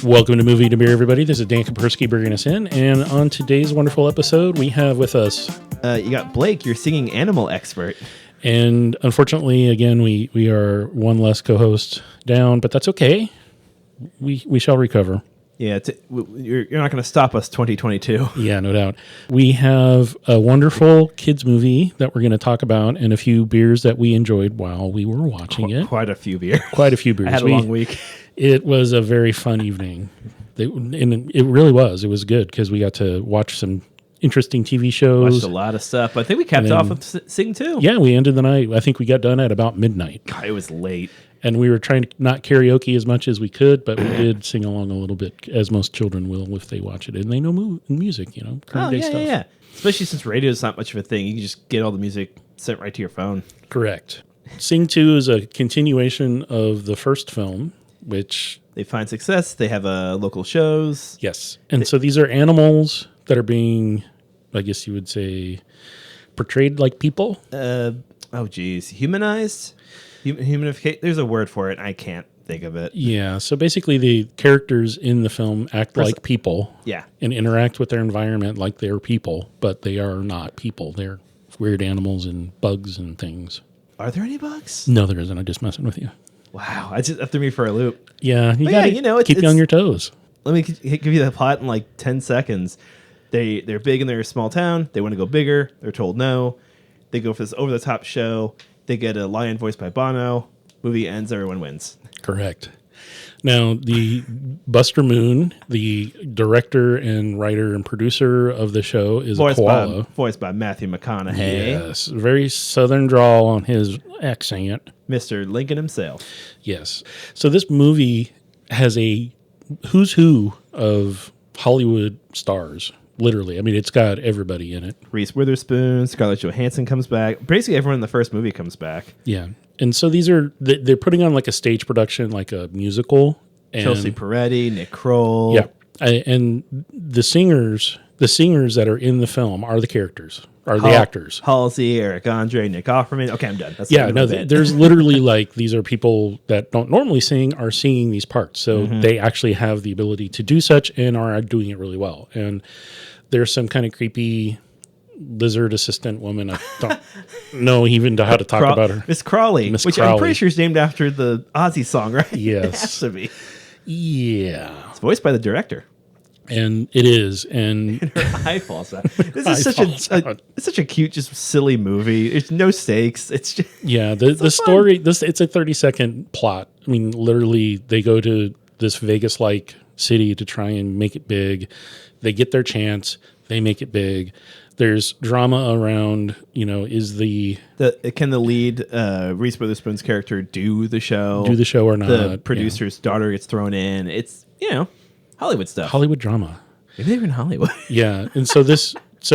Welcome to Movie to Beer, everybody. This is Dan Kapersky bringing us in, and on today's wonderful episode, we have with us... you got Blake, your singing animal expert. And unfortunately, again, we are one less co-host down, but that's okay. We shall recover. Yeah, you're not going to stop us 2022. Yeah, no doubt. We have a wonderful kids movie that we're going to talk about and a few beers that we enjoyed while we were watching it. Quite a few beers. Quite a few beers. I had a long week. It was a very fun evening. And it really was. It was good because we got to watch some interesting TV shows. Watched a lot of stuff. But I think we capped off with Sing 2. Yeah, we ended the night. I think we got done at about midnight. God, it was late. And we were trying to not karaoke as much as we could, but we did sing along a little bit, as most children will if they watch it. And they know music, current day stuff. Yeah. Especially since radio is not much of a thing. You can just get all the music sent right to your phone. Correct. Sing 2 is a continuation of the first film, which... They find success. They have local shows. Yes. And so these are animals that are being, I guess you would say, portrayed like people. Humanized? Humanification. There's a word for it. I can't think of it. Yeah. So basically the characters in the film act like people. Yeah. And interact with their environment like they're people, but they are not people. They're weird animals and bugs and things. Are there any bugs? No, there isn't. I'm just messing with you. Wow. That threw me for a loop. Yeah. You got to keep you on your toes. Let me give you the plot in like 10 seconds. They're big in their small town. They want to go bigger. They're told no. They go for this over-the-top show. They get a lion voiced by Bono. Movie ends. Everyone wins. Correct. Now, the Buster Moon, the director and writer and producer of the show, is a koala. Voiced by Matthew McConaughey. Yes. Very southern drawl on his accent. Mr. Lincoln himself. Yes. So this movie has a who's who of Hollywood stars. Literally. I mean, it's got everybody in it. Reese Witherspoon, Scarlett Johansson comes back. Basically, everyone in the first movie comes back. Yeah. And so they're putting on like a stage production, like a musical. And Chelsea Peretti, Nick Kroll. Yeah. And the singers that are in the film are the characters, are the actors. Halsey, Eric Andre, Nick Offerman. Okay, I'm done. There's literally like, these are people that don't normally sing are singing these parts. So they actually have the ability to do such and are doing it really well. And there's some kind of creepy lizard assistant woman. I don't know even how to talk about her. Miss Crawley, which I'm pretty sure is named after the Ozzy song, right? Yes. It has to be. Yeah. It's voiced by the director. And it is, and her eye falls out. This is such a cute, just silly movie. There's no stakes. It's just the story. It's a 30-second plot. I mean, literally, they go to this Vegas-like city to try and make it big. They get their chance. They make it big. There's drama around. Can the lead Reese Witherspoon's character do the show? Do the show or not? The producer's daughter gets thrown in. It's Hollywood stuff. Hollywood drama. Maybe they were in Hollywood. Yeah. And so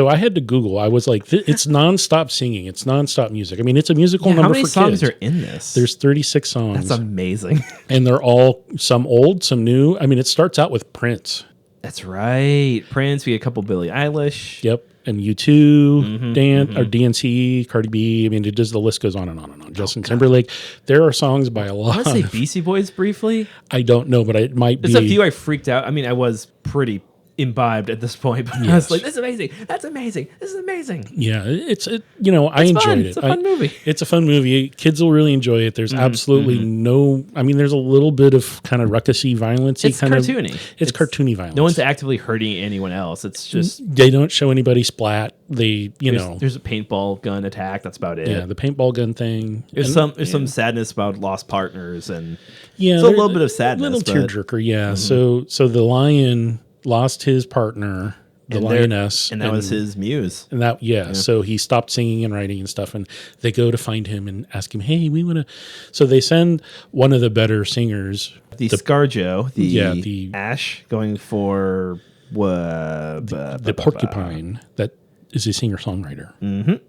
I had to Google. I was like, it's nonstop singing. It's nonstop music. I mean, it's a musical number for kids. How many songs are in this? There's 36 songs. That's amazing. And they're all, some old, some new. I mean, it starts out with Prince. That's right. Prince. We get a couple Billie Eilish. Yep. And U2, or DNC, Cardi B. I mean, the list goes on and on and on. Justin Timberlake. There are songs by a lot. I want to say Beastie Boys briefly. I don't know, but it might be. There's a few I freaked out. I mean, I was pretty imbibed at this point, but I was like, "This is amazing! That's amazing! This is amazing!" Yeah, I enjoyed it. It's a fun movie. It's a fun movie. Kids will really enjoy it. There's absolutely no. I mean, there's a little bit of kind of ruckusy violence. It's cartoony. It's cartoony violence. No one's actively hurting anyone else. It's just they don't show anybody splat. There's a paintball gun attack. That's about it. Yeah, the paintball gun thing. There's some sadness about lost partners and a little bit of sadness. A little tearjerker. Yeah. So the lion lost his partner, the lioness, and that was his muse. And so he stopped singing and writing and stuff, and they go to find him and ask him, "Hey, we want to." So they send one of the better singers, the Scarjo, the Ash, going for the porcupine that is a singer-songwriter,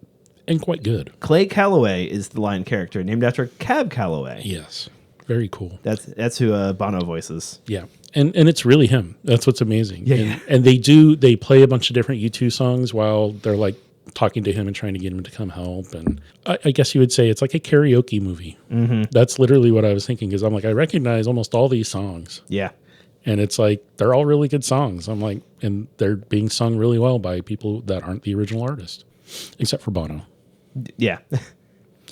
and quite good. Clay Calloway is the lion character, named after Cab Calloway. Yes, very cool. That's who Bono voices. Yeah. And it's really him. That's what's amazing. Yeah. And they play a bunch of different U2 songs while they're like talking to him and trying to get him to come help. And I guess you would say it's like a karaoke movie. That's literally what I was thinking, because I'm like, I recognize almost all these songs. Yeah. And it's like, they're all really good songs. I'm like, and they're being sung really well by people that aren't the original artist, except for Bono. Yeah.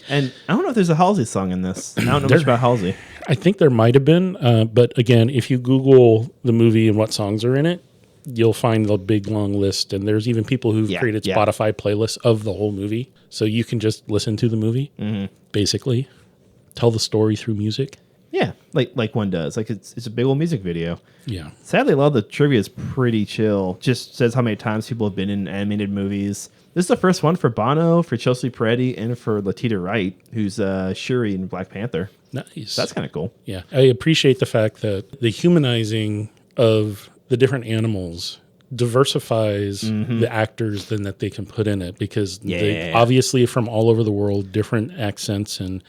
And I don't know if there's a Halsey song in this. I don't know much about Halsey. I think there might have been. But again, if you Google the movie and what songs are in it, you'll find the big long list. And there's even people who've created Spotify playlists of the whole movie. So you can just listen to the movie, basically. Tell the story through music. Yeah, like one does. Like it's a big old music video. Yeah. Sadly, a lot of the trivia is pretty chill. Just says how many times people have been in animated movies. This is the first one for Bono, for Chelsea Peretti, and for Latita Wright, who's Shuri in Black Panther. Nice. That's kind of cool. Yeah. I appreciate the fact that the humanizing of the different animals diversifies the actors then that they can put in it, because they obviously from all over the world, different accents, and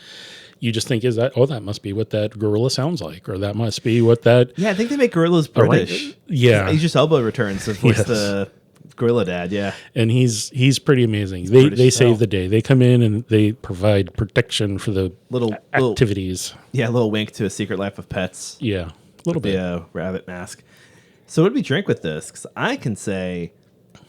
you just think, that must be what that gorilla sounds like, or that must be what that... Yeah, I think they make gorillas British. Yeah. Idris Elba returns to voice the gorilla dad, yeah. And he's pretty amazing. They save the day. They come in and they provide protection for the little activities. Yeah, a little wink to A Secret Life of Pets. Yeah, a little bit. The rabbit mask. So what did we drink with this? Because I can say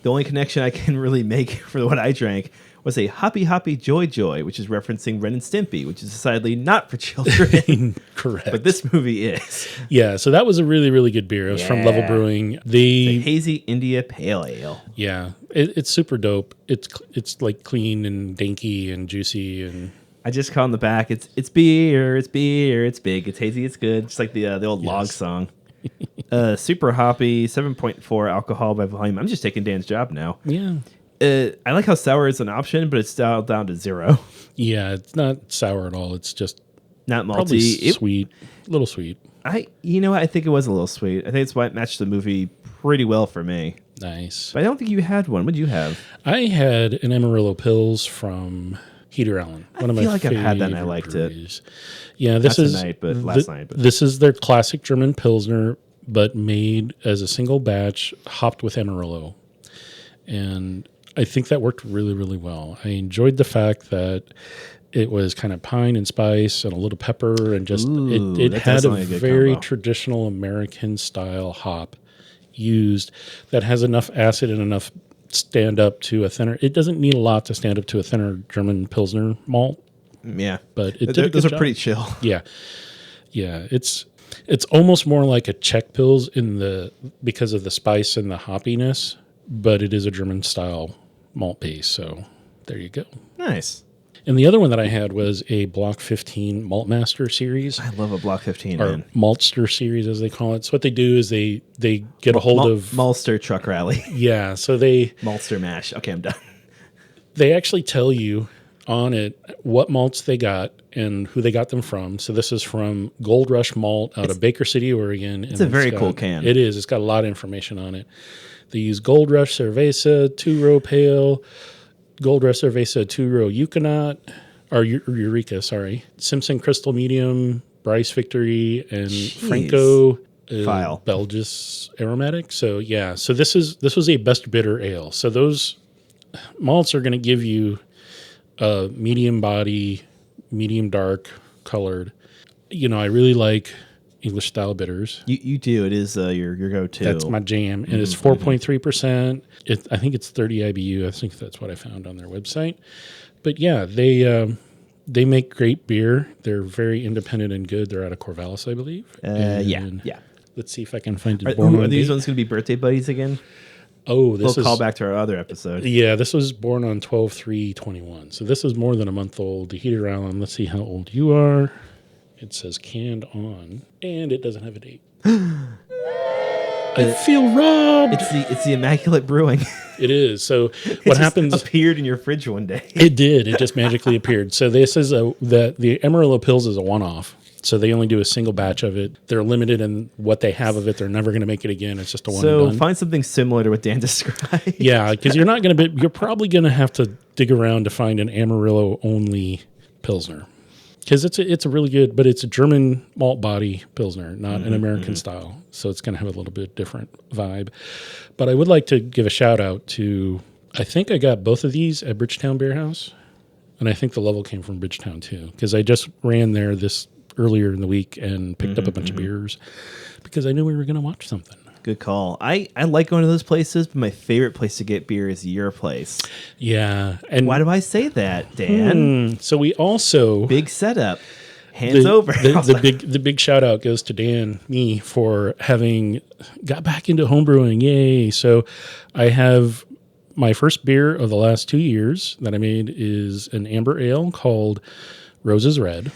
the only connection I can really make for what I drank was a Hoppy Hoppy Joy Joy, which is referencing Ren and Stimpy, which is decidedly not for children. Correct. But this movie is. Yeah, so that was a really, really good beer. It was from Level Brewing. The Hazy India Pale Ale. Yeah, it's super dope. It's like clean and dainty and juicy. And I just call on the back, it's beer, it's big, it's hazy, it's good. Just like the old log song. Super hoppy, 7.4 alcohol by volume. I'm just taking Dan's job now. Yeah. I like how sour is an option, but it's dialed down to 0. Yeah, it's not sour at all. It's just not malty. Probably sweet, a little sweet. I think it was a little sweet. I think it's why it matched the movie pretty well for me. Nice. But I don't think you had one. What did you have? I had an Amarillo Pils from Heater Allen. I feel like I've had that and I liked it. Yeah, last night. But this is their classic German Pilsner, but made as a single batch, hopped with Amarillo. And I think that worked really, really well. I enjoyed the fact that it was kind of pine and spice and a little pepper, and just it had a very traditional American style hop used that has enough acid and enough stand up to a thinner. It doesn't need a lot to stand up to a thinner German Pilsner malt. Yeah, but it did a good those are job. pretty chill. Yeah. It's almost more like a Czech Pils because of the spice and the hoppiness, but it is a German style malt base. So there you go. Nice. And the other one that I had was a Block 15 Maltmaster series. I love a Block 15, or man. Maltster series, as they call it. So what they do is they get a hold of... Maltster Truck Rally. Yeah, so they... Maltster Mash. Okay, I'm done. They actually tell you on it what malts they got and who they got them from. So this is from Gold Rush Malt out of Baker City, Oregon. It's a very cool can. It is. It's got a lot of information on it. They use Gold Rush Cerveza, 2-row pale, Gold Rush Cerveza, 2-row Euconaut, or Eureka, sorry. Simpson Crystal Medium, Bryce Victory, and Franco Belgis Aromatic. So yeah, so this was a best bitter ale. So those malts are going to give you a medium body, medium dark colored. I really like English style bitters. You do. It is your go-to. That's my jam. And it's 4.3%. I think it's 30 IBU. I think that's what I found on their website. But yeah, they make great beer. They're very independent and good. They're out of Corvallis, I believe. Yeah. Let's see if I can find it. Are these ones going to be birthday buddies again? Oh, this we'll call back to our other episode. Yeah, this was born on 12/3/21. So this is more than a month old. The Heater Allen. Let's see how old you are. It says canned on, and it doesn't have a date. I feel robbed. It's the Immaculate Brewing. It is. So what happens? Appeared in your fridge one day. It did. It just magically appeared. So this is that the Amarillo Pils is a one-off. So they only do a single batch of it. They're limited in what they have of it. They're never going to make it again. It's just a one and done. So find something similar to what Dan described. Yeah, because you're probably going to have to dig around to find an Amarillo only Pilsner. Because it's a really good, but it's a German malt body Pilsner, not an American style. So it's going to have a little bit different vibe. But I would like to give a shout out to, I think I got both of these at Bridgetown Beer House. And I think the level came from Bridgetown too. Because I just ran there this earlier in the week and picked up a bunch of beers because I knew we were going to watch something. Good call. I like going to those places, but my favorite place to get beer is your place. Yeah. And why do I say that, Dan? So we also big setup. Hands over. The big shout out goes to Dan, me, for having got back into homebrewing. Yay. So I have my first beer of the last 2 years that I made is an amber ale called Rose's Red,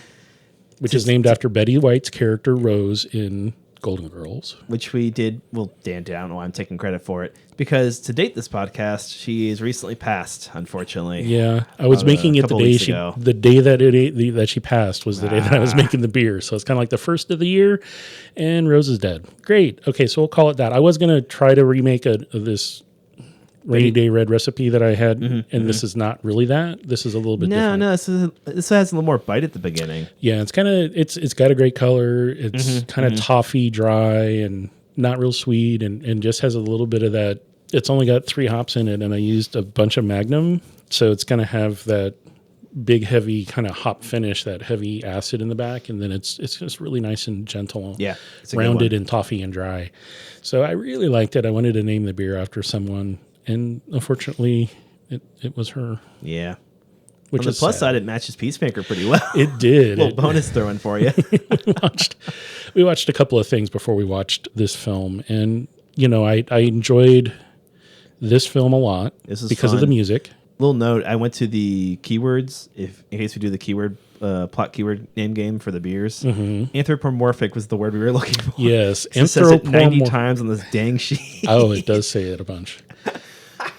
which is named after Betty White's character Rose in Golden Girls. Which we did. Well, Dan, I don't know why I'm taking credit for it. Because to date this podcast, she is recently passed, unfortunately. Yeah. I was making it the day that she passed was the day that I was making the beer. So it's kind of like the first of the year, and Rose is dead. Great. Okay, so we'll call it that. I was going to try to remake this Rainy Day Red recipe that I had, and this is not really that. This is a little bit different. No, this has a little more bite at the beginning. Yeah, it's kind of it's got a great color. It's kind of toffee dry and not real sweet, and just has a little bit of that. It's only got 3 hops in it, and I used a bunch of Magnum, so it's going to have that big, heavy kind of hop finish, that heavy acid in the back, and then it's just really nice and gentle. Yeah, it's rounded and toffee and dry. So I really liked it. I wanted to name the beer after someone. And unfortunately, it was her. Yeah. Which On the is plus sad. side, it matches Peacemaker pretty well. It did. A little bonus throw in for you. we watched a couple of things before we watched this film. And, I enjoyed this film a lot because of the music. Little note, I went to the keywords, in case we do the plot keyword name game for the beers. Anthropomorphic was the word we were looking for. Yes. It says it 90 times on this dang sheet. Oh, it does say it a bunch.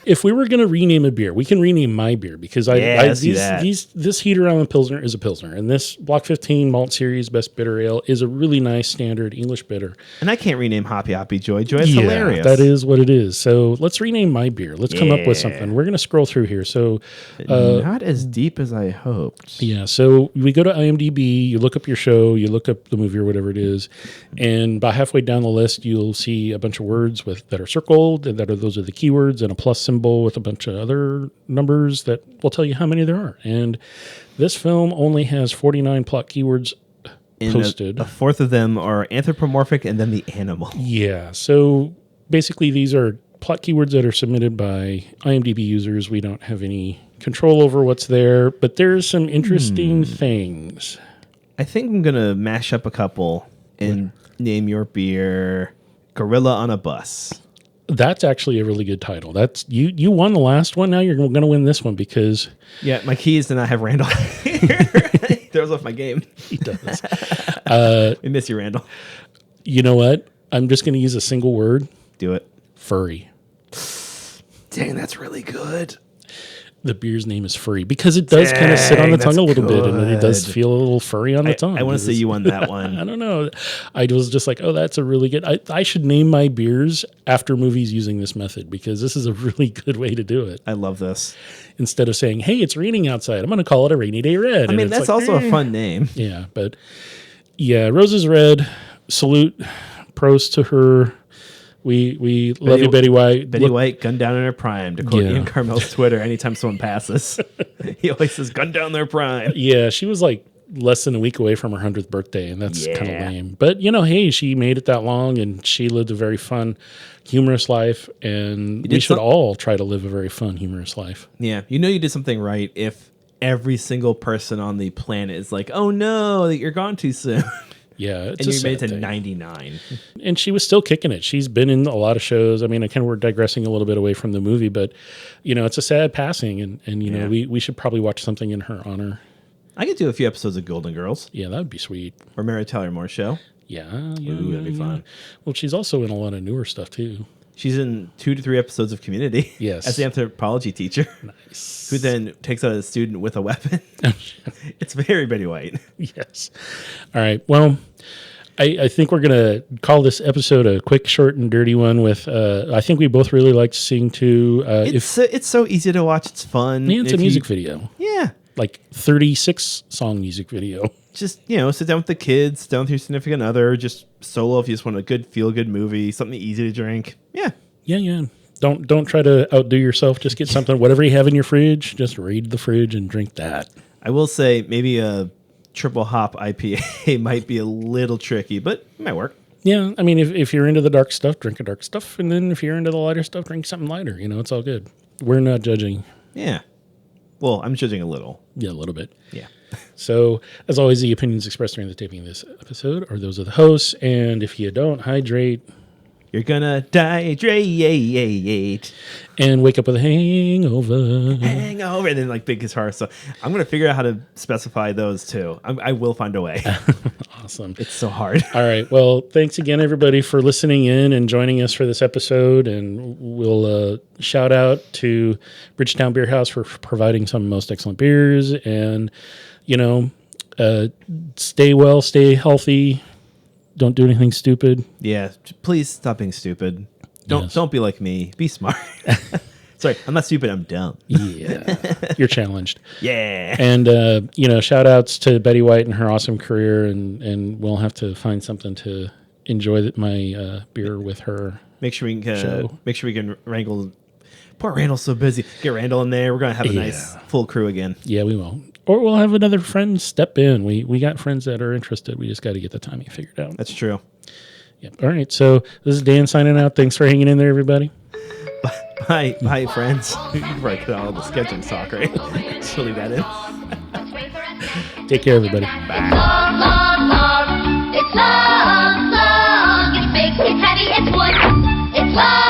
If we were going to rename a beer, we can rename my beer because this Heater Island Pilsner is a Pilsner, and this Block 15 Malt Series Best Bitter Ale is a really nice standard English bitter. And I can't rename Hoppy Hoppy Joy. Joy is hilarious. That is what it is. So let's rename my beer. Let's come up with something. We're going to scroll through here. So not as deep as I hoped. Yeah. So we go to IMDb. You look up your show. You look up the movie or whatever it is, and about halfway down the list, you'll see a bunch of words that are circled, and those are the keywords, and a plus symbol with a bunch of other numbers that will tell you how many there are. And this film only has 49 plot keywords posted. A fourth of them are anthropomorphic and then the animal. Yeah. So basically these are plot keywords that are submitted by IMDb users. We don't have any control over what's there, but there's some interesting things. I think I'm going to mash up a couple and name your beer Gorilla on a Bus. That's actually a really good title. That's you won the last one. Now you're going to win this one because my key is to not have Randall here. He throws off my game. He does. We miss you, Randall. You know what? I'm just going to use a single word. Do it. Furry. Dang, that's really good. The beer's name is Furry because it does kind of sit on the tongue a little bit, and it does feel a little furry on the tongue. I want to say you won that one. I don't know. I was just like, oh, that's a really good. I should name my beers after movies using this method because this is a really good way to do it. I love this. Instead of saying, hey, it's raining outside, I'm going to call it a Rainy Day Red. I mean, that's also a fun name. Yeah, but Rose's Red. Salute, pros to her. We love you, Betty White. Betty White, gun down in her prime, to quote Ian Carmel's Twitter anytime someone passes. He always says, gun down their prime. Yeah, she was like less than a week away from her 100th birthday, and that's kind of lame. But, hey, she made it that long, and she lived a very fun, humorous life, and we should all try to live a very fun, humorous life. Yeah, you did something right if every single person on the planet is like, oh, no, you're gone too soon. Yeah, it's and you made it to 99. And she was still kicking it. She's been in a lot of shows. I mean, we're digressing a little bit away from the movie, but, it's a sad passing, and we should probably watch something in her honor. I could do a few episodes of Golden Girls. Yeah, that would be sweet. Or Mary Tyler Moore Show. Yeah. Ooh, that'd be fun. Well, she's also in a lot of newer stuff, too. She's in 2 to 3 episodes of Community. Yes. As the anthropology teacher. Nice. Who then takes out a student with a weapon. It's very Betty White. Yes. All right. Well, I think we're going to call this episode a quick, short, and dirty one with, I think we both really like to sing too. It's so easy to watch. It's fun. Yeah, it's a music video. Yeah. Like 36 song music video. Just, sit down with the kids, sit down with your significant other, just solo if you just want a good feel-good movie, something easy to drink. Yeah. Yeah. Don't try to outdo yourself. Just get something, whatever you have in your fridge, just raid the fridge and drink that. I will say maybe a triple hop IPA might be a little tricky, but it might work. Yeah, I mean, if you're into the dark stuff, drink a dark stuff, and then if you're into the lighter stuff, drink something lighter. It's all good. We're not judging. Yeah. Well, I'm judging a little. Yeah, a little bit. Yeah. So, as always, the opinions expressed during the taping of this episode are those of the hosts, and if you don't hydrate, you're gonna dehydrate and wake up with a hangover. Hangover, and then like big guitar. So I'm gonna figure out how to specify those too. I will find a way. Awesome. It's so hard. All right. Well, thanks again, everybody, for listening in and joining us for this episode. And we'll shout out to Bridgetown Beer House for providing some of the most excellent beers. And, stay well, stay healthy. Don't do anything stupid. Yeah. Please stop being stupid. Yes. Don't be like me. Be smart. Sorry, I'm not stupid. I'm dumb. Yeah. You're challenged. Yeah. And, shout outs to Betty White and her awesome career. And we'll have to find something to enjoy my beer with her. Make sure we can wrangle. Poor Randall's so busy. Get Randall in there. We're going to have a nice full crew again. Yeah, we will. Or we'll have another friend step in. We got friends that are interested. We just got to get the timing figured out. That's true. Yep. All right. So this is Dan signing out. Thanks for hanging in there, everybody. Bye, friends. You can probably cut all the sketching talk, right? So leave that in. Take care, everybody. Bye. It's long, long, long. It's long, long. It's big, it's heavy, it's wood. It's long.